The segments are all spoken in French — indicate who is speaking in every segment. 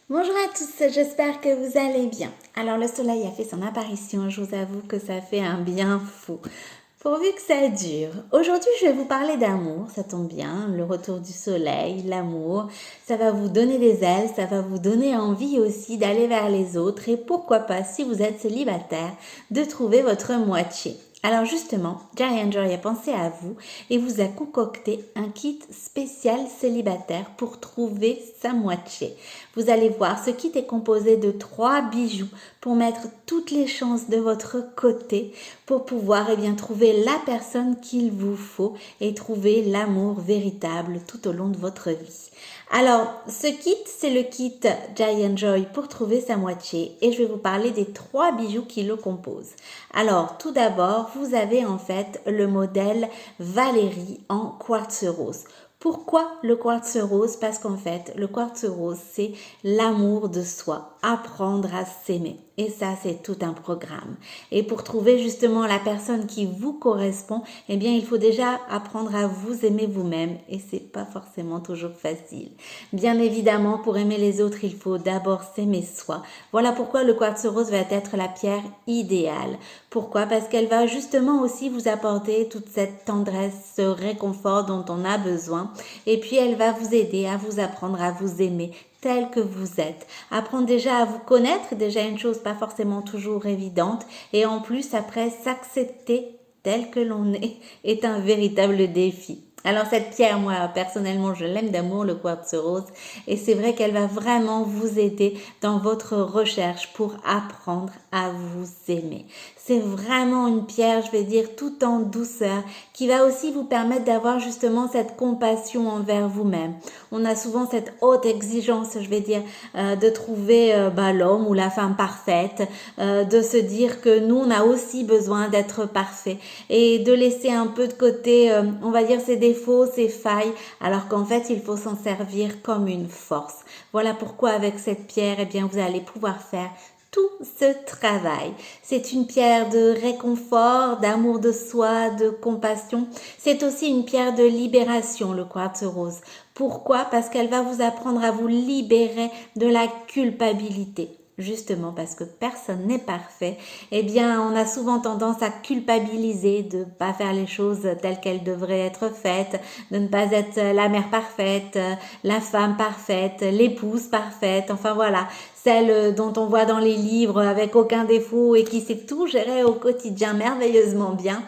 Speaker 1: Bonjour à tous, j'espère que vous allez bien. Alors le soleil a fait son apparition, je vous avoue que ça fait un bien fou. Pourvu que ça dure. Aujourd'hui je vais vous parler d'amour, ça tombe bien, le retour du soleil, l'amour, ça va vous donner des ailes, ça va vous donner envie aussi d'aller vers les autres et pourquoi pas si vous êtes célibataire, de trouver votre moitié. Alors justement, Giant Joy a pensé à vous et vous a concocté un kit spécial célibataire pour trouver sa moitié. Vous allez voir, ce kit est composé de 3 bijoux pour mettre toutes les chances de votre côté pour pouvoir trouver la personne qu'il vous faut et trouver l'amour véritable tout au long de votre vie. Alors, ce kit, c'est le kit Giant Joy pour trouver sa moitié et je vais vous parler des 3 bijoux qui le composent. Alors, tout d'abord, vous avez en fait le modèle Valérie en quartz rose. Pourquoi le quartz rose? Parce qu'en fait, le quartz rose, c'est l'amour de soi, apprendre à s'aimer. Et ça, c'est tout un programme. Et pour trouver justement la personne qui vous correspond, il faut déjà apprendre à vous aimer vous-même. Et c'est pas forcément toujours facile. Bien évidemment, pour aimer les autres, il faut d'abord s'aimer soi. Voilà pourquoi le quartz rose va être la pierre idéale. Pourquoi? Parce qu'elle va justement aussi vous apporter toute cette tendresse, ce réconfort dont on a besoin. Et puis, elle va vous aider à vous apprendre à vous aimer tel que vous êtes. Apprendre déjà à vous connaître, déjà une chose pas forcément toujours évidente. Et en plus, après, s'accepter tel que l'on est un véritable défi. Alors cette pierre, moi personnellement, je l'aime d'amour, le quartz rose, et c'est vrai qu'elle va vraiment vous aider dans votre recherche pour apprendre à vous aimer. C'est vraiment une pierre, je vais dire, tout en douceur, qui va aussi vous permettre d'avoir justement cette compassion envers vous-même. On a souvent cette haute exigence, je vais dire, de trouver l'homme ou la femme parfaite, de se dire que nous, on a aussi besoin d'être parfait et de laisser un peu de côté, on va dire, ses défauts, ses failles, alors qu'en fait, il faut s'en servir comme une force. Voilà pourquoi avec cette pierre, vous allez pouvoir faire tout ce travail. C'est une pierre de réconfort, d'amour de soi, de compassion. C'est aussi une pierre de libération, le quartz rose. Pourquoi? Parce qu'elle va vous apprendre à vous libérer de la culpabilité. Justement parce que personne n'est parfait, on a souvent tendance à culpabiliser de ne pas faire les choses telles qu'elles devraient être faites, de ne pas être la mère parfaite, la femme parfaite, l'épouse parfaite, enfin voilà, celle dont on voit dans les livres avec aucun défaut et qui sait tout gérer au quotidien merveilleusement bien.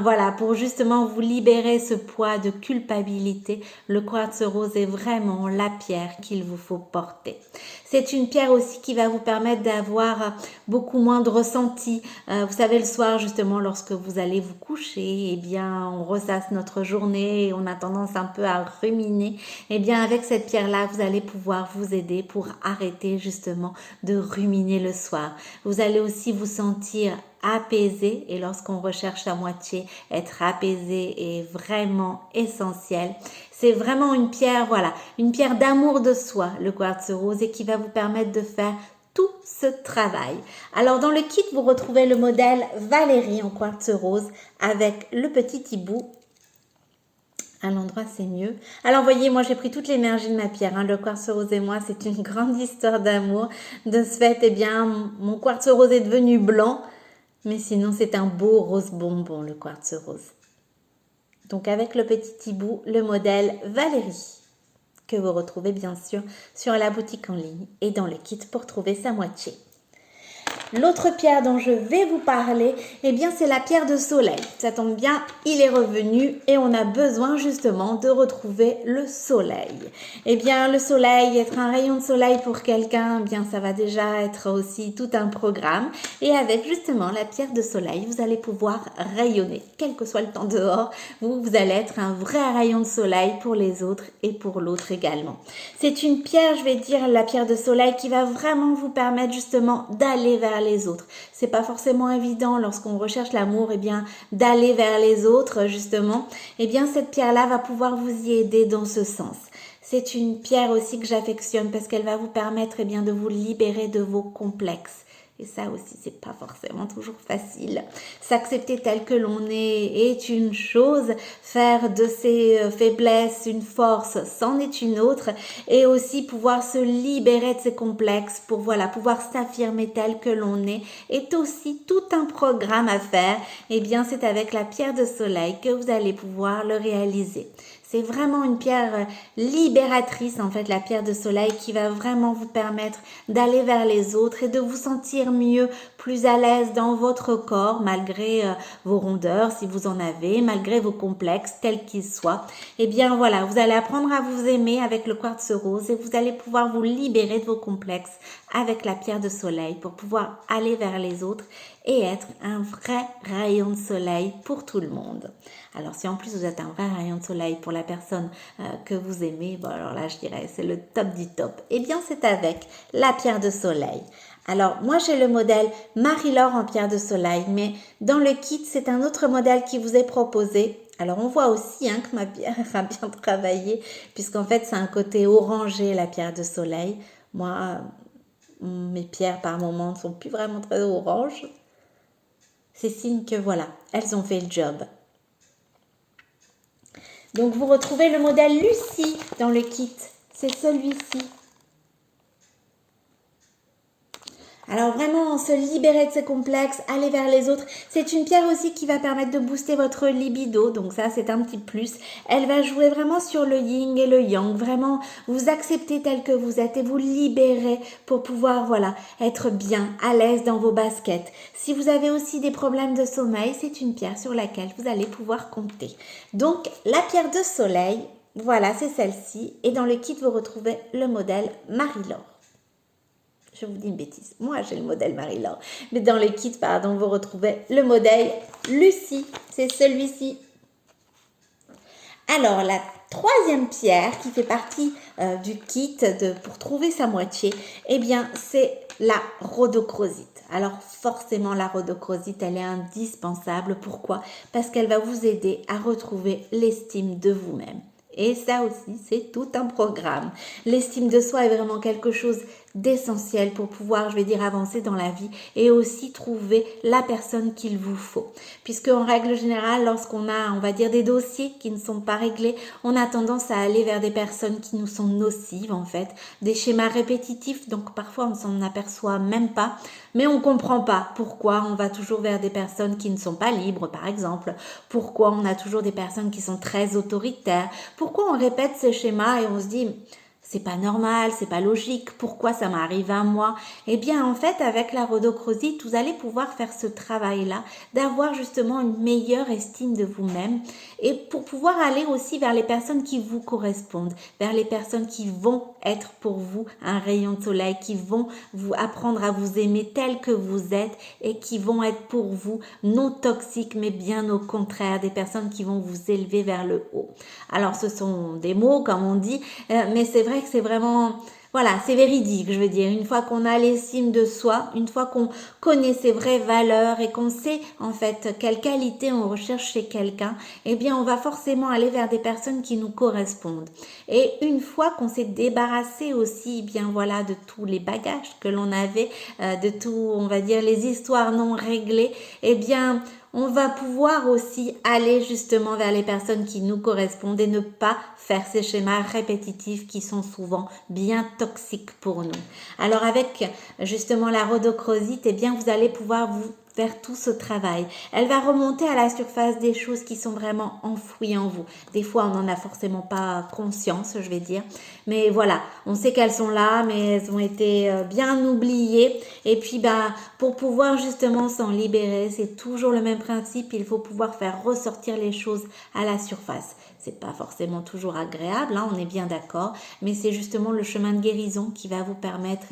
Speaker 1: Voilà, pour justement vous libérer ce poids de culpabilité, le quartz rose est vraiment la pierre qu'il vous faut porter. C'est une pierre aussi qui va vous permettre d'avoir beaucoup moins de ressenti. Vous savez, le soir, justement, lorsque vous allez vous coucher, on ressasse notre journée et on a tendance un peu à ruminer. Avec cette pierre-là, vous allez pouvoir vous aider pour arrêter justement de ruminer le soir. Vous allez aussi vous sentir apaisé et lorsqu'on recherche sa moitié, être apaisé est vraiment essentiel. C'est vraiment une pierre, voilà, une pierre d'amour de soi, le quartz rose, et qui va vous permettre de faire tout ce travail. Alors dans le kit, vous retrouvez le modèle Valérie en quartz rose avec le petit hibou. À l'endroit, c'est mieux. Alors, voyez, moi, j'ai pris toute l'énergie de ma pierre. Le quartz rose et moi, c'est une grande histoire d'amour. De ce fait, mon quartz rose est devenu blanc. Mais sinon, c'est un beau rose bonbon, le quartz rose. Donc, avec le petit hibou, le modèle Valérie, que vous retrouvez bien sûr sur la boutique en ligne et dans le kit pour trouver sa moitié. L'autre pierre dont je vais vous parler, c'est la pierre de soleil. Ça tombe bien, il est revenu et on a besoin justement de retrouver le soleil. Le soleil, être un rayon de soleil pour quelqu'un, ça va déjà être aussi tout un programme. Et avec justement la pierre de soleil, vous allez pouvoir rayonner. Quel que soit le temps dehors, vous allez être un vrai rayon de soleil pour les autres et pour l'autre également. C'est une pierre, je vais dire, la pierre de soleil qui va vraiment vous permettre justement d'aller vers les autres. C'est pas forcément évident lorsqu'on recherche l'amour, d'aller vers les autres justement. Cette pierre-là va pouvoir vous y aider dans ce sens. C'est une pierre aussi que j'affectionne parce qu'elle va vous permettre de vous libérer de vos complexes. Et ça aussi, c'est pas forcément toujours facile. S'accepter tel que l'on est une chose, faire de ses faiblesses une force, c'en est une autre. Et aussi pouvoir se libérer de ses complexes pour pouvoir s'affirmer tel que l'on est aussi tout un programme à faire. Eh bien, c'est avec la pierre de soleil que vous allez pouvoir le réaliser. C'est vraiment une pierre libératrice, en fait, la pierre de soleil, qui va vraiment vous permettre d'aller vers les autres et de vous sentir mieux, plus à l'aise dans votre corps, malgré vos rondeurs, si vous en avez, malgré vos complexes, tels qu'ils soient. Eh bien, voilà, vous allez apprendre à vous aimer avec le quartz rose et vous allez pouvoir vous libérer de vos complexes avec la pierre de soleil pour pouvoir aller vers les autres et être un vrai rayon de soleil pour tout le monde. Alors, si en plus vous êtes un vrai rayon de soleil pour la personne que vous aimez, bon alors là je dirais c'est le top du top. Eh bien, c'est avec la pierre de soleil. Alors, moi j'ai le modèle Marie-Laure en pierre de soleil, mais dans le kit, c'est un autre modèle qui vous est proposé. Alors, on voit aussi que ma pierre a bien travaillé, puisqu'en fait, c'est un côté orangé, la pierre de soleil. Moi, mes pierres par moment ne sont plus vraiment très oranges. C'est signe que voilà, elles ont fait le job. Donc, vous retrouvez le modèle Lucie dans le kit. C'est celui-ci. Alors vraiment, se libérer de ses complexes, aller vers les autres. C'est une pierre aussi qui va permettre de booster votre libido. Donc ça, c'est un petit plus. Elle va jouer vraiment sur le yin et le yang. Vraiment, vous accepter tel que vous êtes et vous libérer pour pouvoir, être bien, à l'aise dans vos baskets. Si vous avez aussi des problèmes de sommeil, c'est une pierre sur laquelle vous allez pouvoir compter. Donc, la pierre de soleil, voilà, c'est celle-ci. Et dans le kit, vous retrouvez le modèle Marie-Laure. Je vous dis une bêtise. Moi, j'ai le modèle Marie-Laure. Mais dans le kit, vous retrouvez le modèle Lucie. C'est celui-ci. Alors, la troisième pierre qui fait partie du kit pour trouver sa moitié, eh bien, c'est la rhodochrosite. Alors, forcément, la rhodochrosite, elle est indispensable. Pourquoi? Parce qu'elle va vous aider à retrouver l'estime de vous-même. Et ça aussi, c'est tout un programme. L'estime de soi est vraiment quelque chose d'essentiel pour pouvoir, avancer dans la vie et aussi trouver la personne qu'il vous faut. Puisque en règle générale, lorsqu'on a, des dossiers qui ne sont pas réglés, on a tendance à aller vers des personnes qui nous sont nocives en fait, des schémas répétitifs, donc parfois on ne s'en aperçoit même pas, mais on ne comprend pas pourquoi on va toujours vers des personnes qui ne sont pas libres par exemple, pourquoi on a toujours des personnes qui sont très autoritaires, pourquoi on répète ces schémas et on se dit c'est pas normal, c'est pas logique, pourquoi ça m'arrive à moi? Eh bien, en fait, avec la rhodochrosite, vous allez pouvoir faire ce travail-là, d'avoir justement une meilleure estime de vous-même et pour pouvoir aller aussi vers les personnes qui vous correspondent, vers les personnes qui vont être pour vous un rayon de soleil, qui vont vous apprendre à vous aimer tel que vous êtes et qui vont être pour vous non toxiques, mais bien au contraire, des personnes qui vont vous élever vers le haut. Alors, ce sont des mots, comme on dit, mais c'est vrai que c'est vraiment, c'est véridique, je veux dire. Une fois qu'on a l'estime de soi, une fois qu'on connaît ses vraies valeurs et qu'on sait en fait quelles qualités on recherche chez quelqu'un, eh bien on va forcément aller vers des personnes qui nous correspondent. Et une fois qu'on s'est débarrassé aussi, de tous les bagages que l'on avait, de tout, les histoires non réglées, eh bien on va pouvoir aussi aller justement vers les personnes qui nous correspondent et ne pas faire ces schémas répétitifs qui sont souvent bien toxiques pour nous. Alors avec justement la rhodochrosite, eh bien vous allez pouvoir vous faire tout ce travail. Elle va remonter à la surface des choses qui sont vraiment enfouies en vous. Des fois, on n'en a forcément pas conscience, je vais dire. Mais on sait qu'elles sont là, mais elles ont été bien oubliées. Et puis, pour pouvoir justement s'en libérer, c'est toujours le même principe. Il faut pouvoir faire ressortir les choses à la surface. C'est pas forcément toujours agréable, on est bien d'accord, mais c'est justement le chemin de guérison qui va vous permettre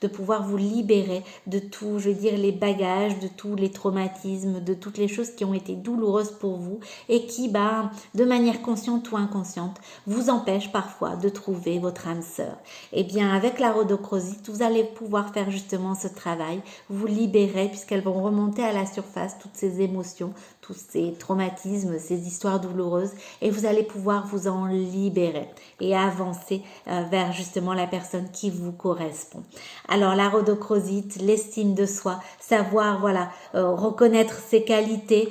Speaker 1: de pouvoir vous libérer de tout, les bagages, de tous les traumatismes, de toutes les choses qui ont été douloureuses pour vous et qui, de manière consciente ou inconsciente, vous empêchent parfois de trouver votre âme sœur. Et bien, avec la rhodochrosite, vous allez pouvoir faire justement ce travail, vous libérer puisqu'elles vont remonter à la surface toutes ces émotions, tous ces traumatismes, ces histoires douloureuses et vous vous allez pouvoir vous en libérer et avancer vers justement la personne qui vous correspond. Alors la rhodochrosite, l'estime de soi, savoir reconnaître ses qualités,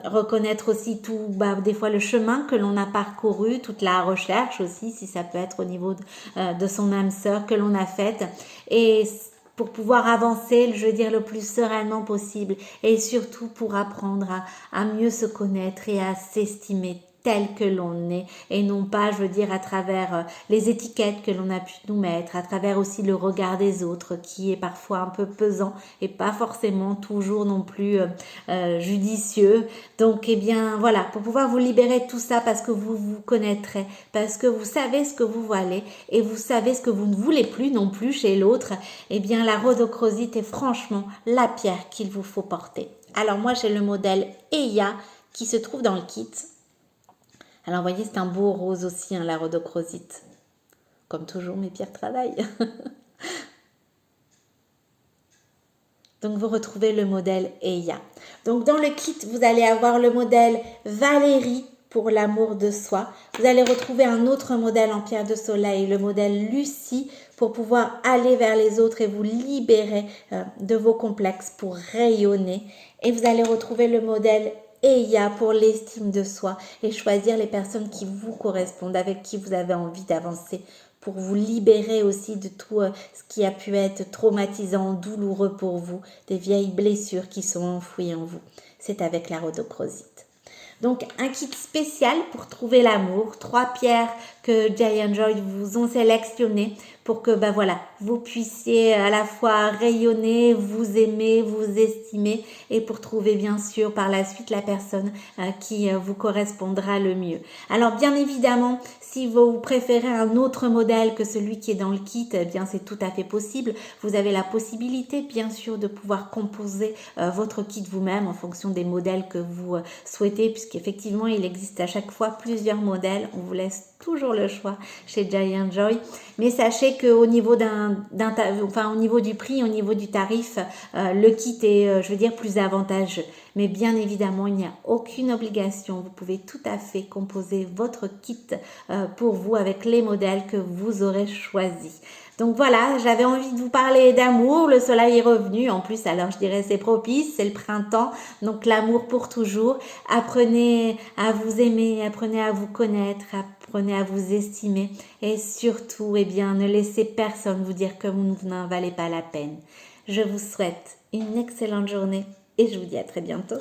Speaker 1: reconnaître aussi tout, des fois le chemin que l'on a parcouru, toute la recherche aussi, si ça peut être au niveau de son âme sœur que l'on a faite, et pour pouvoir avancer, je veux dire, le plus sereinement possible, et surtout pour apprendre à mieux se connaître et à s'estimer tel que l'on est, et non pas, je veux dire, à travers les étiquettes que l'on a pu nous mettre, à travers aussi le regard des autres qui est parfois un peu pesant et pas forcément toujours non plus judicieux. Donc, eh bien, voilà, pour pouvoir vous libérer de tout ça, parce que vous vous connaîtrez, parce que vous savez ce que vous valez et vous savez ce que vous ne voulez plus non plus chez l'autre, eh bien, la rhodochrosite est franchement la pierre qu'il vous faut porter. Alors, moi, j'ai le modèle Eya qui se trouve dans le kit. Alors, vous voyez, c'est un beau rose aussi, la rhodochrosite. Comme toujours, mes pierres travaillent. Donc, vous retrouvez le modèle Eya. Donc, dans le kit, vous allez avoir le modèle Valérie pour l'amour de soi. Vous allez retrouver un autre modèle en pierre de soleil, le modèle Lucie, pour pouvoir aller vers les autres et vous libérer de vos complexes pour rayonner. Et vous allez retrouver le modèle Eya pour l'estime de soi et choisir les personnes qui vous correspondent, avec qui vous avez envie d'avancer, pour vous libérer aussi de tout ce qui a pu être traumatisant, douloureux pour vous, des vieilles blessures qui sont enfouies en vous. C'est avec la rhodochrosite. Donc, un kit spécial pour trouver l'amour, 3 pierres que Jay & Joy vous ont sélectionnées pour que vous puissiez à la fois rayonner, vous aimer, vous estimer et pour trouver bien sûr par la suite la personne qui vous correspondra le mieux. Alors bien évidemment, si vous préférez un autre modèle que celui qui est dans le kit, eh bien c'est tout à fait possible. Vous avez la possibilité bien sûr de pouvoir composer votre kit vous-même en fonction des modèles que vous souhaitez, puisqu'effectivement il existe à chaque fois plusieurs modèles. On vous laisse toujours le choix chez Jay & Joy, mais sachez qu'au niveau au niveau du prix, au niveau du tarif, le kit est, je veux dire, plus avantageux. Mais bien évidemment, il n'y a aucune obligation. Vous pouvez tout à fait composer votre kit pour vous avec les modèles que vous aurez choisis. Donc voilà, j'avais envie de vous parler d'amour, le soleil est revenu, en plus alors je dirais c'est propice, c'est le printemps, donc l'amour pour toujours. Apprenez à vous aimer, apprenez à vous connaître, apprenez à vous estimer et surtout, ne laissez personne vous dire que vous n'en valez pas la peine. Je vous souhaite une excellente journée et je vous dis à très bientôt.